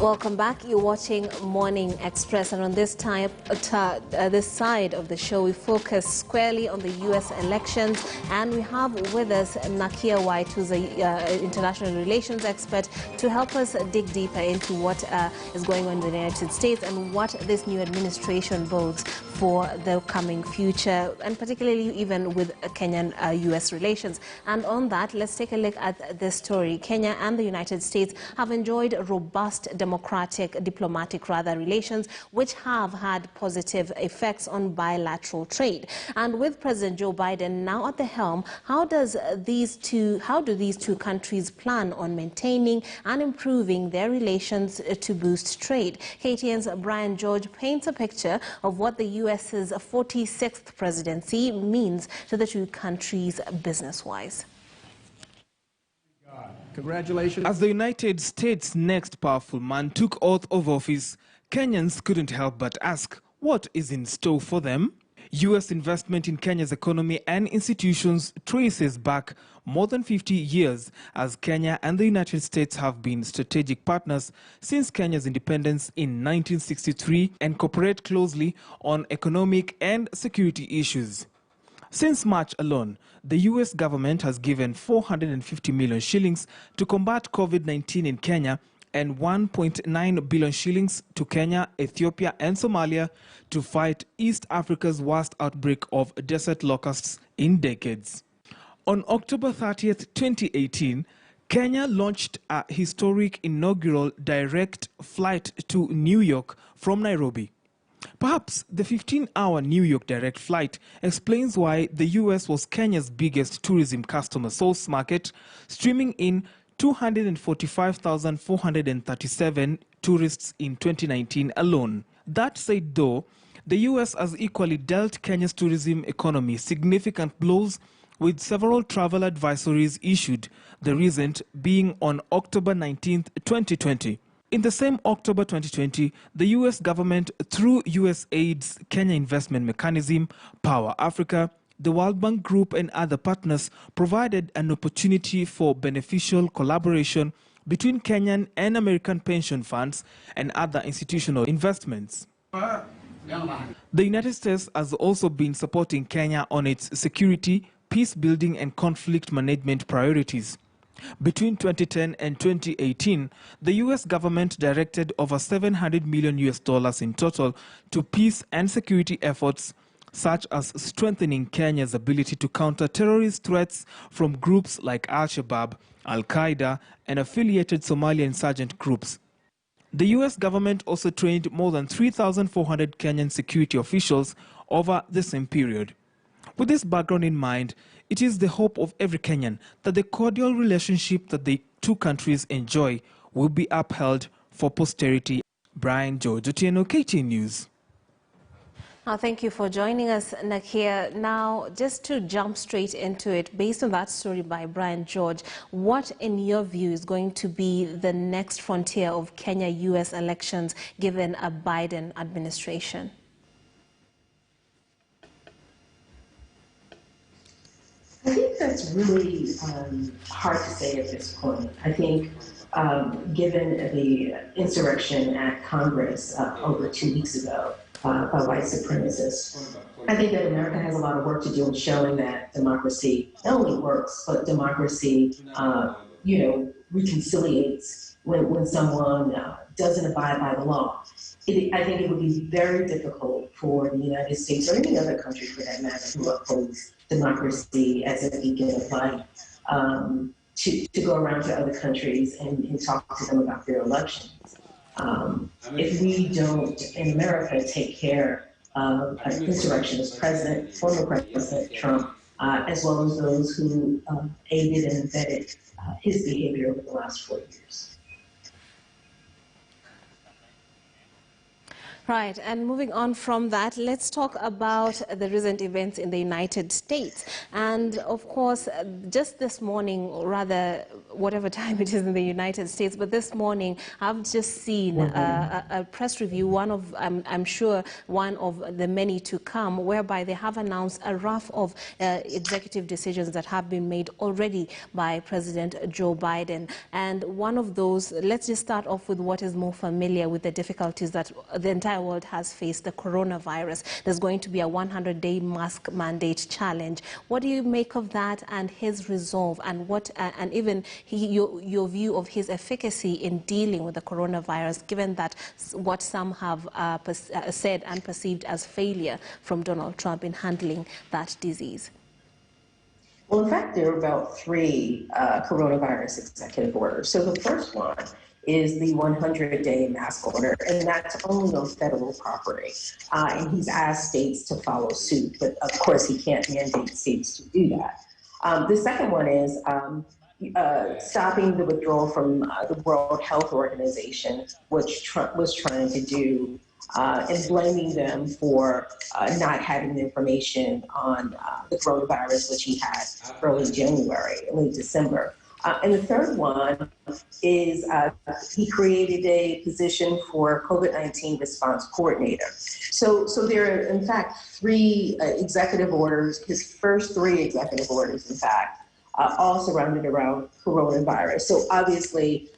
Welcome back. You're watching Morning Express, and on this side of the show, we focus squarely on the U.S. elections, and we have with us Nakia White, who's an international relations expert, to help us dig deeper into what is going on in the United States and what this new administration bodes for the coming future, and particularly even with Kenyan-U.S. relations. And on that, let's take a look at this story. Kenya and the United States have enjoyed robust diplomatic relations, which have had positive effects on bilateral trade. And with President Joe Biden now at the helm, how do these two countries plan on maintaining and improving their relations to boost trade? KTN's Brian George paints a picture of what the U.S.'s 46th presidency means to the two countries business-wise. Congratulations. As the United States' next powerful man took oath of office, Kenyans couldn't help but ask, what is in store for them? U.S. investment in Kenya's economy and institutions traces back more than 50 years, as Kenya and the United States have been strategic partners since Kenya's independence in 1963 and cooperate closely on economic and security issues. Since March alone, the U.S. government has given 450 million shillings to combat COVID-19 in Kenya and 1.9 billion shillings to Kenya, Ethiopia and Somalia to fight East Africa's worst outbreak of desert locusts in decades. On October 30th, 2018, Kenya launched a historic inaugural direct flight to New York from Nairobi. Perhaps the 15-hour New York direct flight explains why the U.S. was Kenya's biggest tourism customer source market, streaming in 245,437 tourists in 2019 alone. That said, though, the U.S. has equally dealt Kenya's tourism economy significant blows, with several travel advisories issued, the recent being on October 19, 2020. In the same October 2020, the U.S. government, through USAID's Kenya Investment Mechanism, Power Africa, the World Bank Group and other partners, provided an opportunity for beneficial collaboration between Kenyan and American pension funds and other institutional investments. The United States has also been supporting Kenya on its security, peace building and conflict management priorities. Between 2010 and 2018, the U.S. government directed over $700 million in total to peace and security efforts, such as strengthening Kenya's ability to counter terrorist threats from groups like Al-Shabaab, Al-Qaeda, and affiliated Somali insurgent groups. The U.S. government also trained more than 3,400 Kenyan security officials over the same period. With this background in mind, it is the hope of every Kenyan that the cordial relationship that the two countries enjoy will be upheld for posterity. Brian George, Otieno, KTN News. Thank you for joining us, Nakia. Now, just to jump straight into it, based on that story by Brian George, what, in your view, is going to be the next frontier of Kenya-U.S. elections given a Biden administration? I think that's really hard to say at this point. I think given the insurrection at Congress over 2 weeks ago by white supremacists, I think that America has a lot of work to do in showing that democracy not only works, but democracy, reconciliates when someone doesn't abide by the law. I think it would be very difficult for the United States, or any other country for that matter, who upholds democracy as a beacon of light, to go around to other countries and talk to them about their elections. If we don't, in America, take care of an insurrectionist president, former President Trump, as well as those who aided and abetted his behavior over the last 4 years. Right, and moving on from that, let's talk about the recent events in the United States. And of course, just this morning, or rather, whatever time it is in the United States, but this morning, I've just seen a press review, one of, I'm sure, one of the many to come, whereby they have announced a raft of executive decisions that have been made already by President Joe Biden. And one of those, let's just start off with what is more familiar with the difficulties that the entire world has faced, the coronavirus. There's going to be a 100-day mask mandate challenge. What do you make of that and his resolve, and what and even your view of his efficacy in dealing with the coronavirus, given that what some have said and perceived as failure from Donald Trump in handling that disease? Well, in fact, there are about 3 coronavirus executive orders. So the first one is the 100-day mask order, and that's only on federal property. And he's asked states to follow suit, but of course he can't mandate states to do that. The second one is stopping the withdrawal from the World Health Organization, which Trump was trying to do, and blaming them for not having the information on the coronavirus, which he had early January, late December. And the third one is he created a position for COVID-19 response coordinator. So there are, in fact, 3 executive orders, his first 3 executive orders, in fact, all surrounded around coronavirus. So obviously,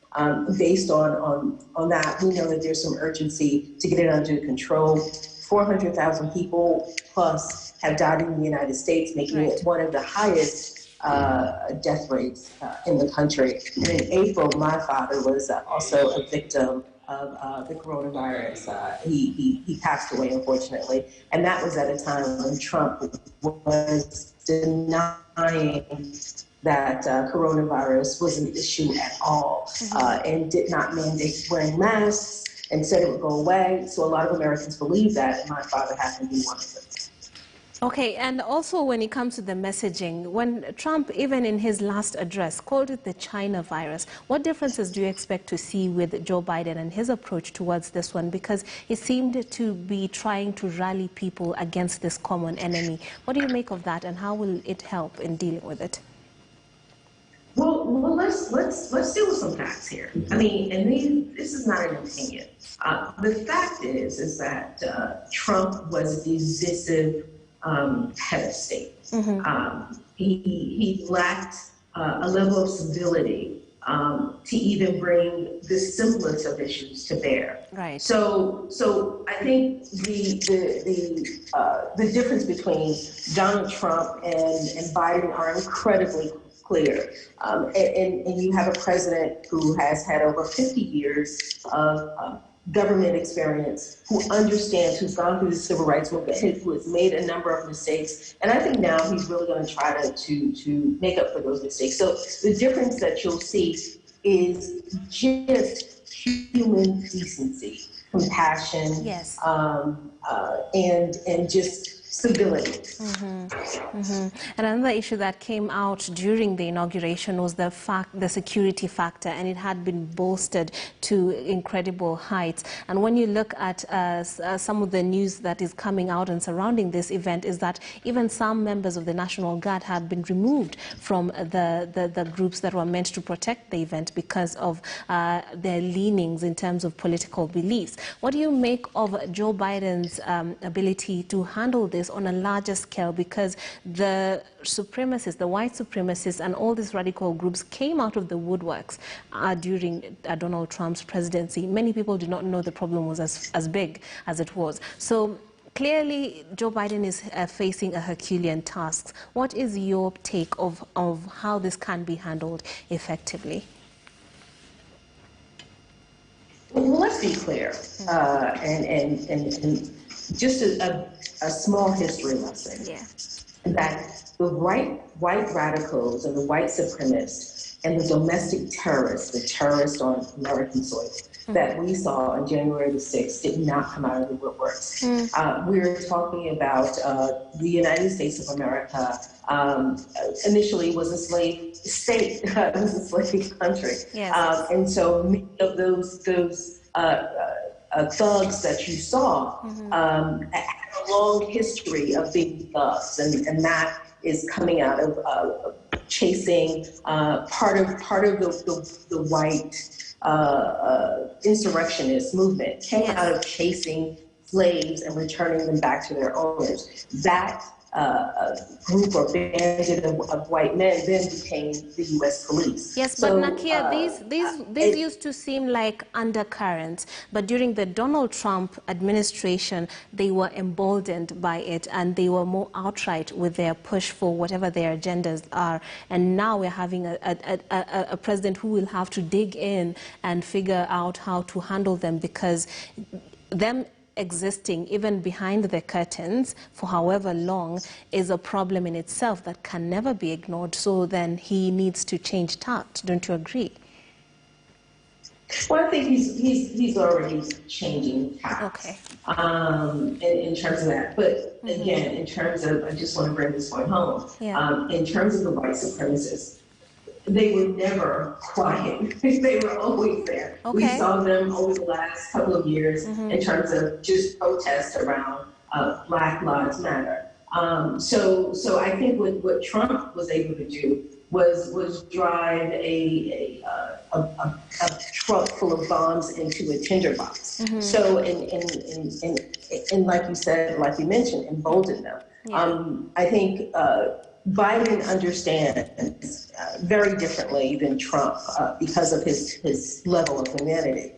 based on that, we know that there's some urgency to get it under control. 400,000 people plus have died in the United States, making it one of the highest death rates in the country. And in April, my father was also a victim of the coronavirus. He passed away, unfortunately, and that was at a time when Trump was denying that coronavirus was an issue at all, and did not mandate wearing masks and said it would go away. So a lot of Americans believe that, and my father happened to be one of them. Okay, and also when it comes to the messaging, when Trump, even in his last address, called it the China virus, what differences do you expect to see with Joe Biden and his approach towards this one? Because he seemed to be trying to rally people against this common enemy. What do you make of that, and how will it help in dealing with it? Well, let's deal with some facts here. I mean, and this is not an opinion. The fact is that Trump was a divisive head of state. He lacked a level of civility to even bring the simplest of issues to bear. Right. So I think the difference between Donald Trump and Biden are incredibly clear. And you have a president who has had over 50 years of government experience, who understands, who's gone through the civil rights movement, who has made a number of mistakes. And I think now he's really going to try to make up for those mistakes. So the difference that you'll see is just human decency, compassion, yes, and just civility. And another issue that came out during the inauguration was the security factor, and it had been bolstered to incredible heights. And when you look at some of the news that is coming out and surrounding this event, is that even some members of the National Guard had been removed from the groups that were meant to protect the event because of their leanings in terms of political beliefs. What do you make of Joe Biden's ability to handle this on a larger scale, because the supremacists, the white supremacists, and all these radical groups came out of the woodworks during Donald Trump's presidency? Many people do not know the problem was as big as it was. So clearly, Joe Biden is facing a Herculean task. What is your take of how this can be handled effectively? Well, let's be clear, and just a small history lesson, that the white radicals and the white supremacists and the domestic terrorists, the terrorists on American soil, that we saw on January the 6th did not come out of the woodworks. We're talking about the United States of America initially was a slave state, it was a slave country. Yes. And so many of those thugs that you saw had a long history of being thugs, and that is coming out of chasing part of the white insurrectionist movement came out of chasing slaves and returning them back to their owners. That group or bandit of white men then became the U.S. police. Yes, but Nakia, these used to seem like undercurrents, but during the Donald Trump administration, they were emboldened by it, and they were more outright with their push for whatever their agendas are. And now we're having a president who will have to dig in and figure out how to handle them, because them existing even behind the curtains for however long is a problem in itself that can never be ignored. So then he needs to change tact. Don't you agree? Well, I think he's already changing tact. Okay. In terms of that, but again, in terms of, I just want to bring this point home. Yeah. In terms of the white supremacists, they were never quiet. They were always there. Okay. We saw them over the last couple of years in terms of just protests around Black Lives Matter. So I think what Trump was able to do was drive a truck full of bombs into a tinderbox. So and like you said, like you mentioned, embolden them. Yeah. I think Biden understands very differently than Trump because of his level of humanity.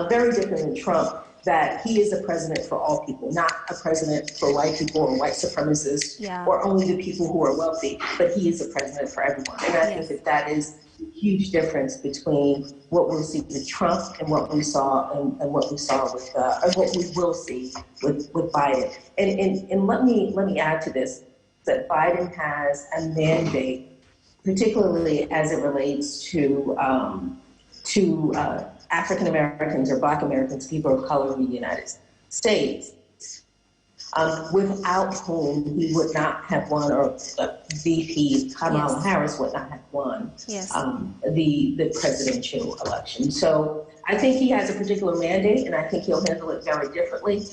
Very different than Trump, that he is a president for all people, not a president for white people or white supremacists or only the people who are wealthy, but he is a president for everyone. And I think that is a huge difference between what we'll see with Trump and what we saw and what we saw with, or what we will see with Biden. And let me add to this, that Biden has a mandate, particularly as it relates to African Americans or Black Americans, people of color in the United States, without whom he would not have won, or VP Kamala Harris would not have won the presidential election. So I think he has a particular mandate, and I think he'll handle it very differently.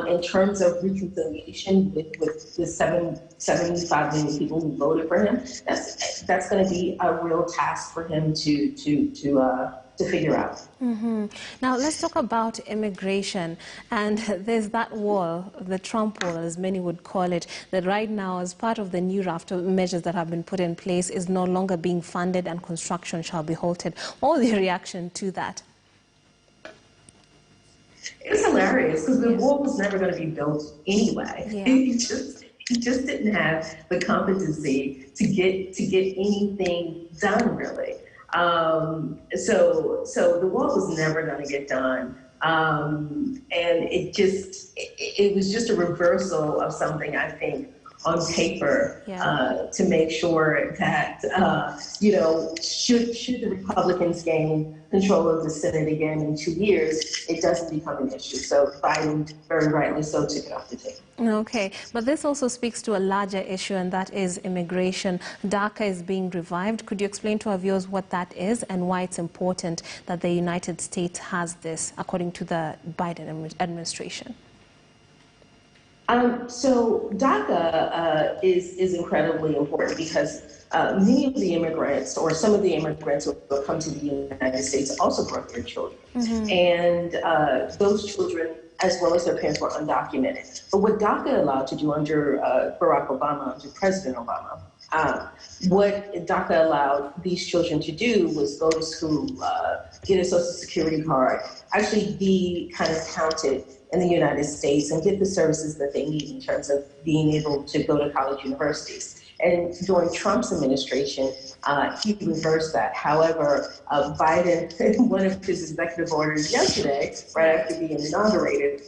In terms of reconciliation with the 75 million people who voted for him, that's going to be a real task for him to figure out. Now let's talk about immigration, and there's that wall, the Trump wall as many would call it, that right now as part of the new raft of measures that have been put in place is no longer being funded and construction shall be halted. What was your reaction to that? It's hilarious because the wall was never going to be built anyway. He just didn't have the competency to get anything done, really. So the wall was never going to get done. And it was just a reversal of something, I think, on paper, to make sure that, should the Republicans gain control of the Senate again in 2 years, it doesn't become an issue. So Biden, very rightly so, took it off the table. Okay, but this also speaks to a larger issue, and that is immigration. DACA is being revived. Could you explain to our viewers what that is and why it's important that the United States has this, according to the Biden administration? So DACA is incredibly important because many of the immigrants, or some of the immigrants who come to the United States, also brought their children. And those children, as well as their parents, were undocumented. But what DACA allowed to do under Barack Obama, under President Obama, what DACA allowed these children to do was go to school, get a Social Security card, actually be kind of counted in the United States and get the services that they need in terms of being able to go to college universities. And during Trump's administration, he reversed that. However, Biden, in one of his executive orders yesterday, right after being inaugurated,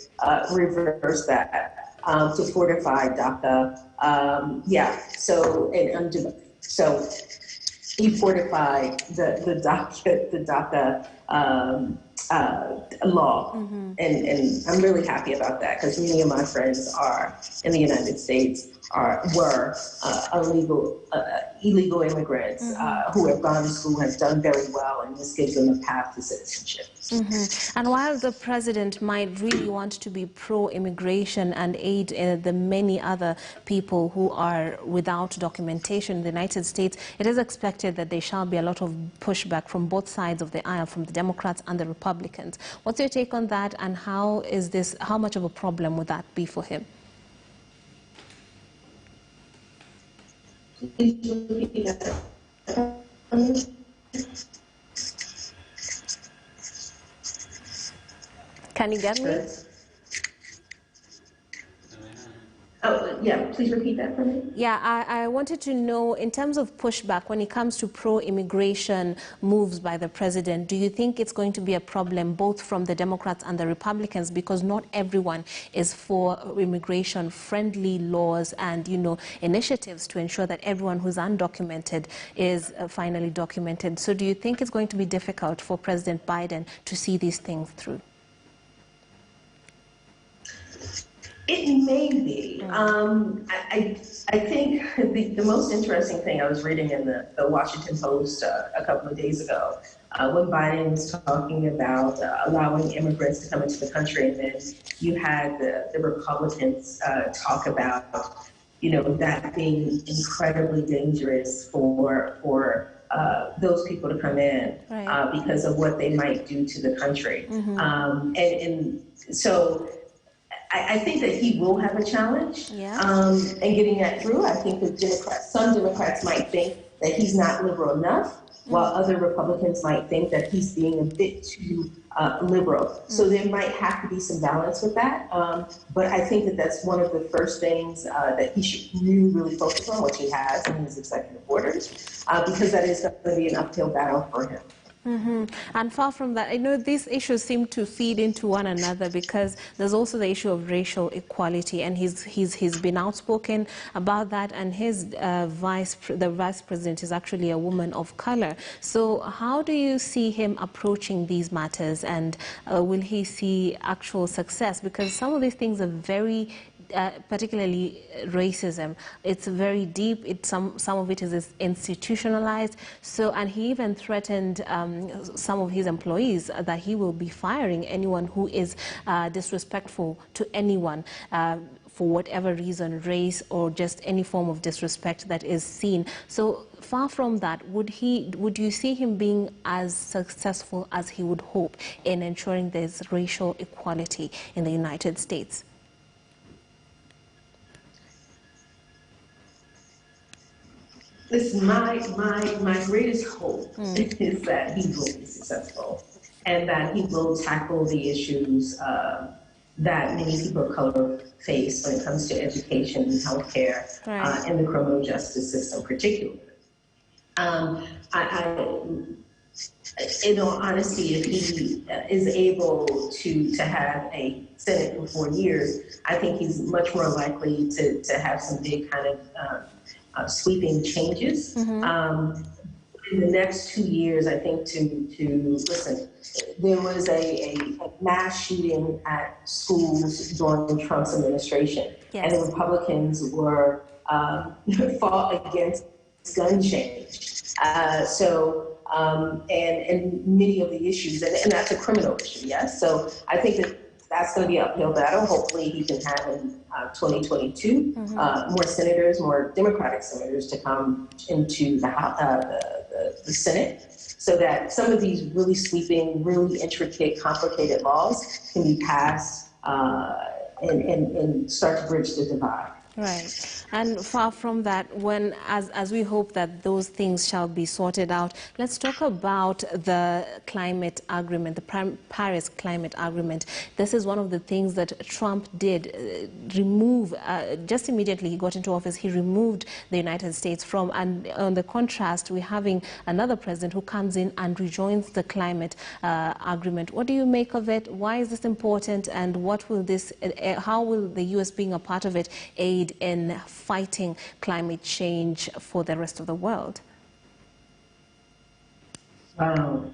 reversed that to fortify DACA. So he fortified the DACA law, and I'm really happy about that because many of my friends are in the United States. were illegal immigrants who have gone to school, have done very well, and this gives them a path to citizenship. And while the president might really want to be pro-immigration and aid the many other people who are without documentation in the United States, it is expected that there shall be a lot of pushback from both sides of the aisle, from the Democrats and the Republicans. What's your take on that, and how much of a problem would that be for him? Can you get me? Oh, yeah, please repeat that for me. Yeah, I wanted to know, in terms of pushback, when it comes to pro-immigration moves by the president, do you think it's going to be a problem both from the Democrats and the Republicans? Because not everyone is for immigration-friendly laws and, initiatives to ensure that everyone who's undocumented is finally documented. So do you think it's going to be difficult for President Biden to see these things through? It may be. I think the most interesting thing I was reading in the Washington Post a couple of days ago, when Biden was talking about allowing immigrants to come into the country, and then you had the Republicans talk about, that being incredibly dangerous for those people to come in, right, because of what they might do to the country. And so I think that he will have a challenge in getting that through. I think that some Democrats might think that he's not liberal enough, while other Republicans might think that he's being a bit too liberal. So there might have to be some balance with that. But I think that that's one of the first things that he should really focus on, which he has in his executive orders, because that is going to be an uphill battle for him. And far from that, I know these issues seem to feed into one another, because there's also the issue of racial equality, and he's been outspoken about that, and the vice president is actually a woman of color. So how do you see him approaching these matters, and will he see actual success? Because some of these things are very particularly racism. It's very deep. Some of it is institutionalized. So, and he even threatened some of his employees that he will be firing anyone who is disrespectful to anyone for whatever reason, race or just any form of disrespect that is seen. So far from that, would you see him being as successful as he would hope in ensuring there's racial equality in the United States? Listen, my greatest hope is that he will be successful, and that he will tackle the issues that many people of color face when it comes to education and healthcare, right, and the criminal justice system particularly. In all honesty, if he is able to have a Senate for 4 years, I think he's much more likely to have some big kind of sweeping changes. In the next 2 years, I think listen, there was a mass shooting at schools during Trump's administration, and the Republicans were fought against gun change. And many of the issues, and that's a criminal issue, yes. So I think that's going to be an uphill battle. Hopefully he can have in 2022 more senators, more Democratic senators to come into the Senate, so that some of these really sweeping, really intricate, complicated laws can be passed and start to bridge the divide. Right. And far from that, as we hope that those things shall be sorted out, let's talk about the climate agreement, the Paris climate agreement. This is one of the things that Trump did remove, just immediately he got into office, he removed the United States from, and on the contrast, we're having another president who comes in and rejoins the climate agreement. What do you make of it? Why is this important? And what will how will the U.S. being a part of it aid in fighting climate change for the rest of the world? Wow.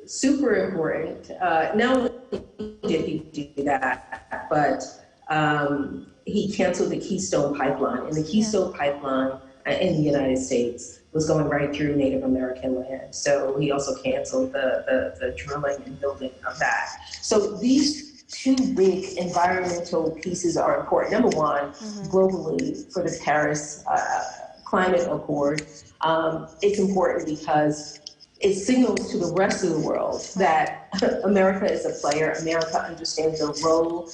Super important. Not only did he do that, but he canceled the Keystone Pipeline, and the Keystone Pipeline in the United States was going right through Native American land. So he also canceled the drilling and building of that. So these two big environmental pieces are important. Number one, globally for the Paris Climate Accord, it's important because it signals to the rest of the world that America is a player. America understands their role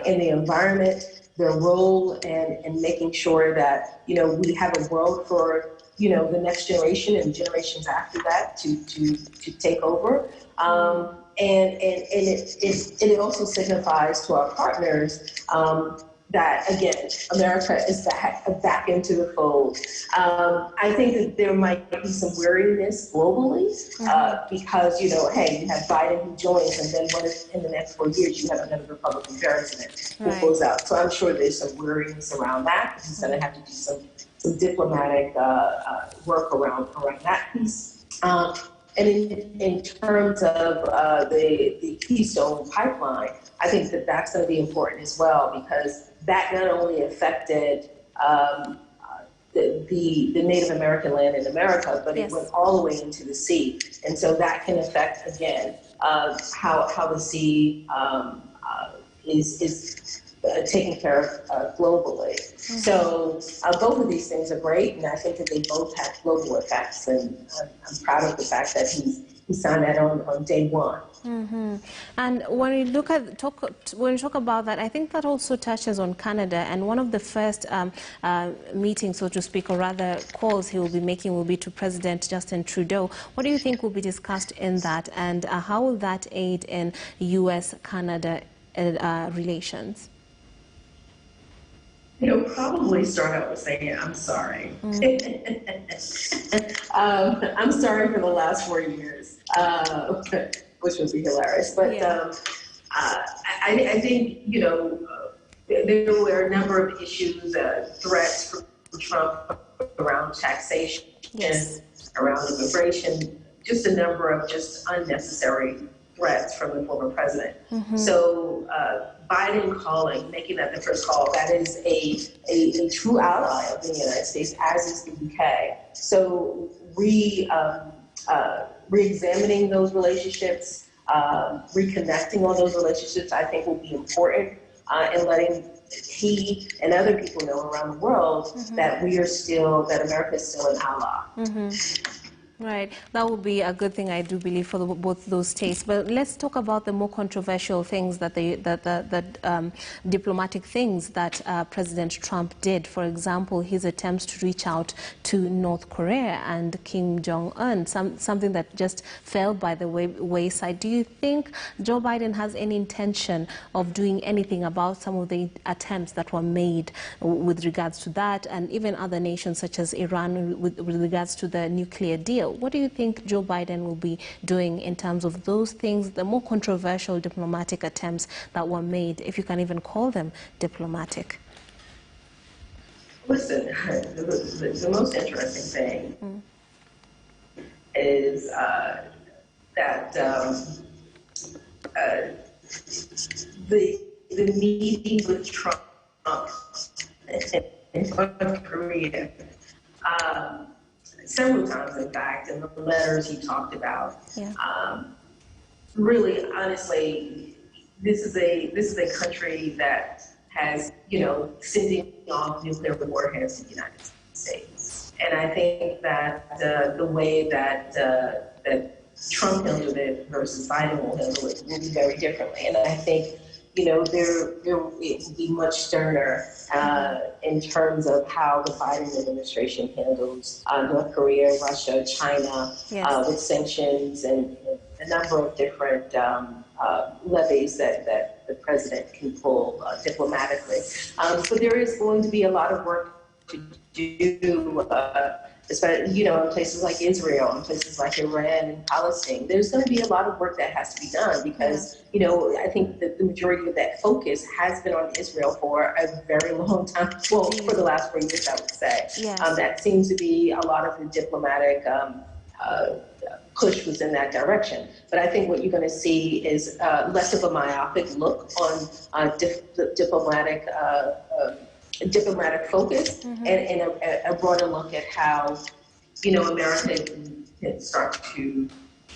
in the environment, their role in making sure that, we have a world for, the next generation and generations after that to take over. And it also signifies to our partners that, again, America is back into the fold. I think that there might be some weariness globally because, hey, you have Biden who joins, and then what if in the next 4 years you have another Republican president who goes out? So I'm sure there's some weariness around that. He's going to have to do some diplomatic work around that piece. And in terms of the Keystone Pipeline, I think that that's going to be important as well, because that not only affected the Native American land in America, but it went all the way into the sea. And so that can affect, again, how the sea is taken care of globally. So both of these things are great, and I think that they both have global effects, and I'm proud of the fact that he signed that on day one. And when you talk about that, I think that also touches on Canada, and one of the first meetings, so to speak, or rather calls he will be making will be to President Justin Trudeau. What do you think will be discussed in that, and how will that aid in U.S.-Canada relations? He'll probably start out with saying, I'm sorry. I'm sorry for the last 4 years, which would be hilarious. But I think, there were a number of issues, threats from Trump around taxation, around immigration, just a number of just unnecessary threats from the former president. So Biden making that the first call, that is a true ally of the United States, as is the UK. So re-examining those relationships, reconnecting on those relationships, I think will be important, and letting he and other people know around the world that that America is still an ally. Right, that would be a good thing, I do believe, for both those states. But let's talk about the more controversial things that diplomatic things that President Trump did. For example, his attempts to reach out to North Korea and Kim Jong-un, something that just fell by the wayside. Do you think Joe Biden has any intention of doing anything about some of the attempts that were made with regards to that, and even other nations such as Iran with regards to the nuclear deal? What do you think Joe Biden will be doing in terms of those things, the more controversial diplomatic attempts that were made, if you can even call them diplomatic? Listen, the most interesting thing is that the meeting with Trump in North Korea, several times, in fact, in the letters he talked about. Really, honestly, this is a country that has, sending off nuclear warheads to the United States. And I think that the way that Trump handled it versus Biden will handle it will be very differently. And I think, it will be much sterner in terms of how the Biden administration handles North Korea, Russia, China, with sanctions and a number of different levies that the president can pull diplomatically. But there is going to be a lot of work to do, especially, in places like Israel, in places like Iran and Palestine. There's going to be a lot of work that has to be done because, I think that the majority of that focus has been on Israel for a very long time. Well, for the last 4 years, I would say. That seems to be a lot of the diplomatic push was in that direction. But I think what you're going to see is less of a myopic look on diplomatic diplomatic focus and a broader look at how, America can start to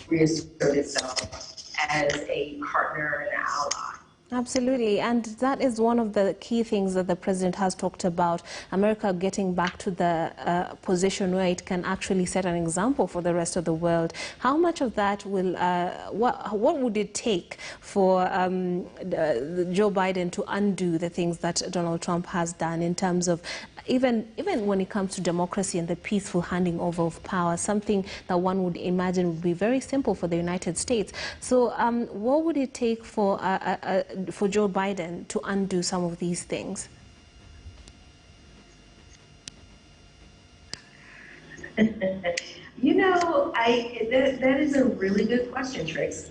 reassert itself as a partner and ally. Absolutely, and that is one of the key things that the president has talked about, America getting back to the position where it can actually set an example for the rest of the world. How much of that will, what would it take for Joe Biden to undo the things that Donald Trump has done in terms of even when it comes to democracy and the peaceful handing over of power, something that one would imagine would be very simple for the United States. So what would it take for Joe Biden to undo some of these things? That is a really good question, Trix.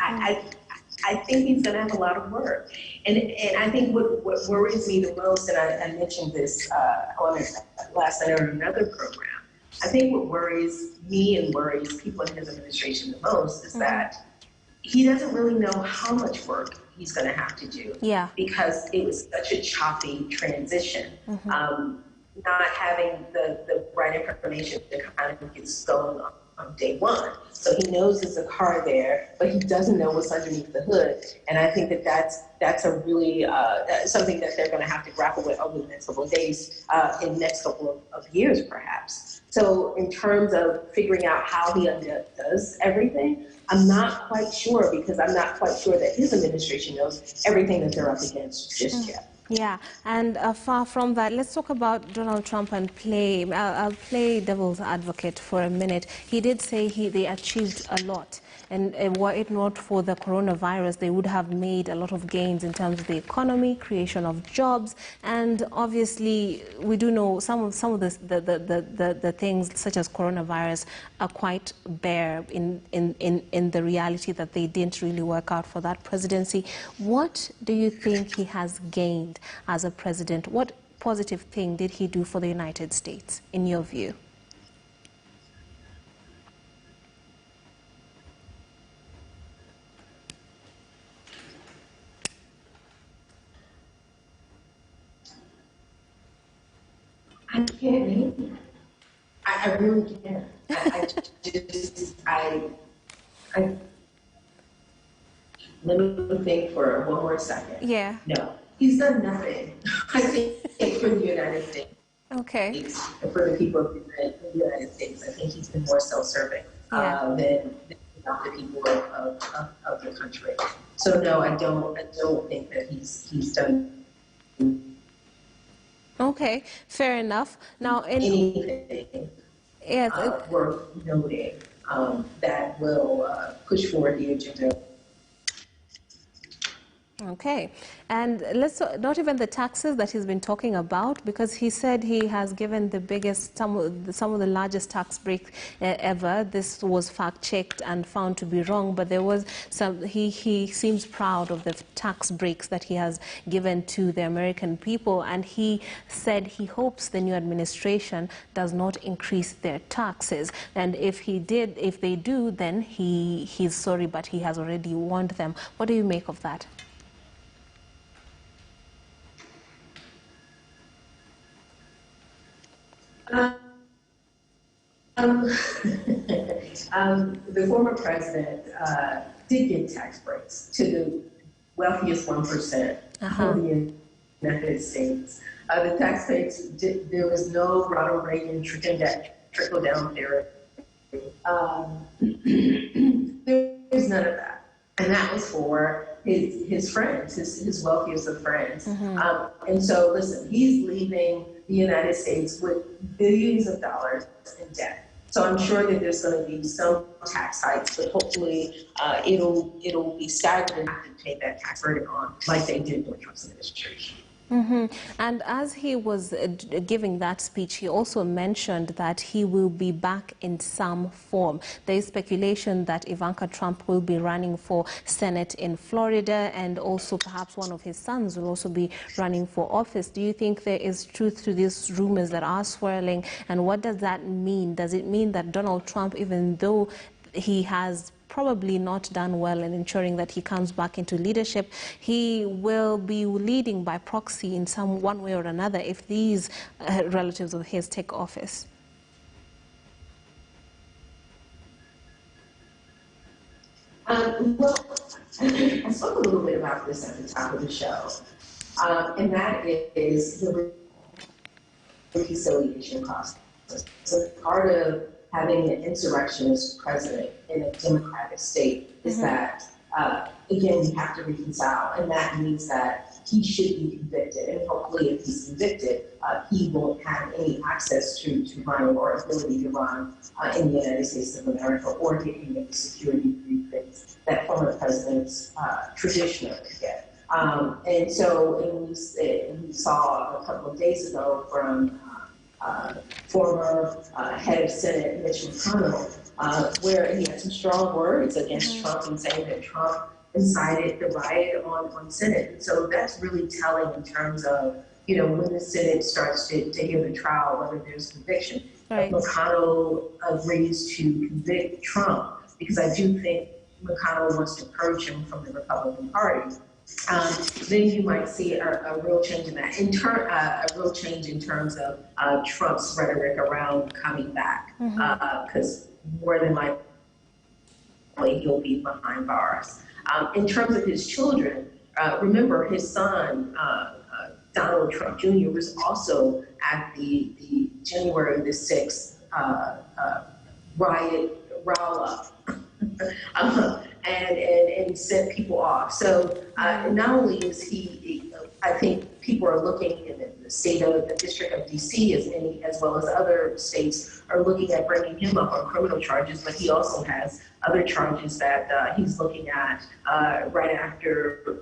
I think he's going to have a lot of work. And I think what worries me the most, and I mentioned this on last night on another program, I think what worries me and worries people in his administration the most is that he doesn't really know how much work he's going to have to do. Yeah. Because it was such a choppy transition. Not having the right information to kind of get going on day one. So he knows there's a car there, but he doesn't know what's underneath the hood. And I think that's a really something that they're going to have to grapple with over the next couple of days, in the next couple of years, perhaps. So in terms of figuring out how he does everything, I'm not quite sure, because I'm not quite sure that his administration knows everything that they're up against just yet. Yeah, and far from that, let's talk about Donald Trump and I'll play devil's advocate for a minute. He did say they achieved a lot. And were it not for the coronavirus, they would have made a lot of gains in terms of the economy, creation of jobs, and obviously we do know some of the things such as coronavirus are quite bare in the reality that they didn't really work out for that presidency. What do you think he has gained as a president? What positive thing did he do for the United States, in your view? I can't name it. I really can't. Let me think for one more second. Yeah. No, he's done nothing. I think for the United States. Okay. And for the people of the United States, I think he's been more self-serving than the people of the country. So no, I don't think that he's done Okay, fair enough. Now, anything worth noting that will push forward the agenda. Okay, and let's not even the taxes that he's been talking about, because he said he has given the biggest, some of the largest tax breaks ever. This was fact-checked and found to be wrong, but there was some. He seems proud of the tax breaks that he has given to the American people, and he said he hopes the new administration does not increase their taxes. And if they do, then he's sorry, but he has already warned them. What do you make of that? The former president did give tax breaks to the wealthiest 1% of the United States. The tax breaks, there was no Ronald Reagan trickle-down theory. There was none of that. And that was for his friends, his wealthiest of friends. And so, listen, he's leaving the United States with billions of dollars in debt. So I'm sure that there's going to be some tax hikes, but hopefully it'll be staggered and have to pay that tax burden on, like they did during Trump's administration. And as he was giving that speech, he also mentioned that he will be back in some form. There is speculation that Ivanka Trump will be running for Senate in Florida, and also perhaps one of his sons will also be running for office. Do you think there is truth to these rumors that are swirling, and what does that mean? Does it mean that Donald Trump, even though he has probably not done well in ensuring that he comes back into leadership, he will be leading by proxy in one way or another if these relatives of his take office. Well, I spoke a little bit about this at the top of the show, and that is the reconciliation process. So part of having an insurrectionist president in a democratic state is that, again, we have to reconcile, and that means that he should be convicted, and hopefully if he's convicted, he won't have any access to run or ability to run in the United States of America or get any of the security benefits that former presidents traditionally get. And so we saw a couple of days ago from former head of Senate Mitch McConnell, where he had some strong words against Trump and saying that Trump incited the riot on Senate. And so that's really telling in terms of, when the Senate starts to hear the trial, whether there's conviction. Right. McConnell agrees to convict Trump because I do think McConnell wants to purge him from the Republican Party. Then you might see a real change in that. A real change in terms of Trump's rhetoric around coming back, because more than likely he'll be behind bars. In terms of his children, remember his son, Donald Trump Jr. was also at the January the 6th riot roll-up. And sent people off. So not only is he, I think people are looking in the state of the District of D.C. as well as other states are looking at bringing him up on criminal charges, but he also has other charges that he's looking at right after,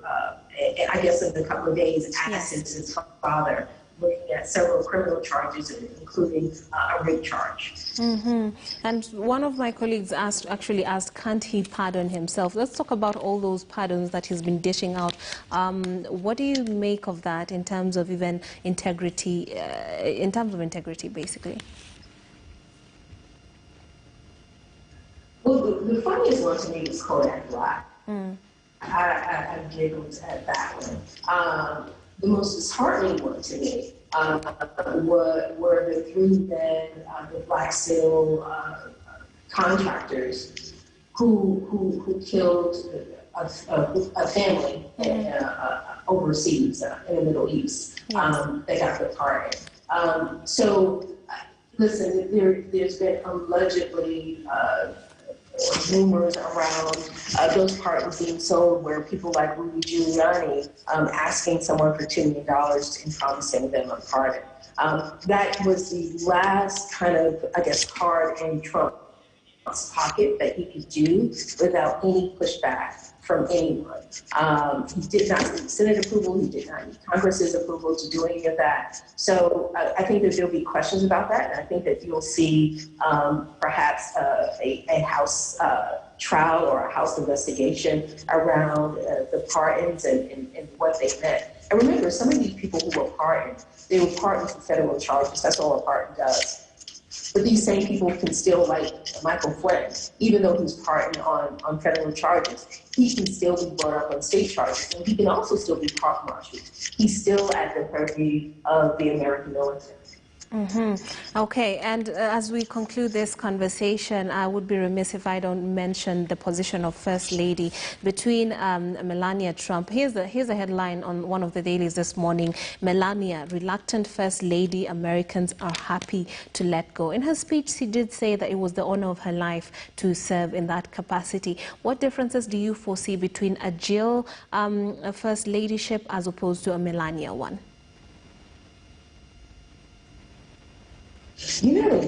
I guess in a couple of days, since his father, looking at several criminal charges, including a rape charge. And one of my colleagues actually asked, can't he pardon himself? Let's talk about all those pardons that he's been dishing out. What do you make of that in terms of even integrity, basically? Well, the funniest one to me is Kodak Black. I giggled at that one. The most disheartening one to me were the three men, the Black Seal contractors who killed a family overseas in the Middle East. They got the pardon. So, listen, there's been allegedly rumors around those pardons being sold where people like Rudy Giuliani asking someone for $2 million and promising them a pardon. That was the last kind of, I guess, card in Trump's pocket that he could do without any pushback from anyone. He did not need Senate approval. He did not need Congress's approval to do any of that. So I think that there'll be questions about that. And I think that you'll see perhaps a House trial or a House investigation around the pardons and what they meant. And remember, some of these people who were pardoned, they were pardoned for federal charges. That's all a pardon does. But these same people can still, like Michael Flynn, even though he's pardoned on federal charges, he can still be brought up on state charges, and he can also still be court-martialed. He's still at the purview of the American military. Okay, and as we conclude this conversation, I would be remiss if I don't mention the position of First Lady between Melania Trump. Here's a headline on one of the dailies this morning: Melania, reluctant First Lady, Americans are happy to let go. In her speech, she did say that it was the honor of her life to serve in that capacity. What differences do you foresee between a Jill First Ladyship as opposed to a Melania one? You know,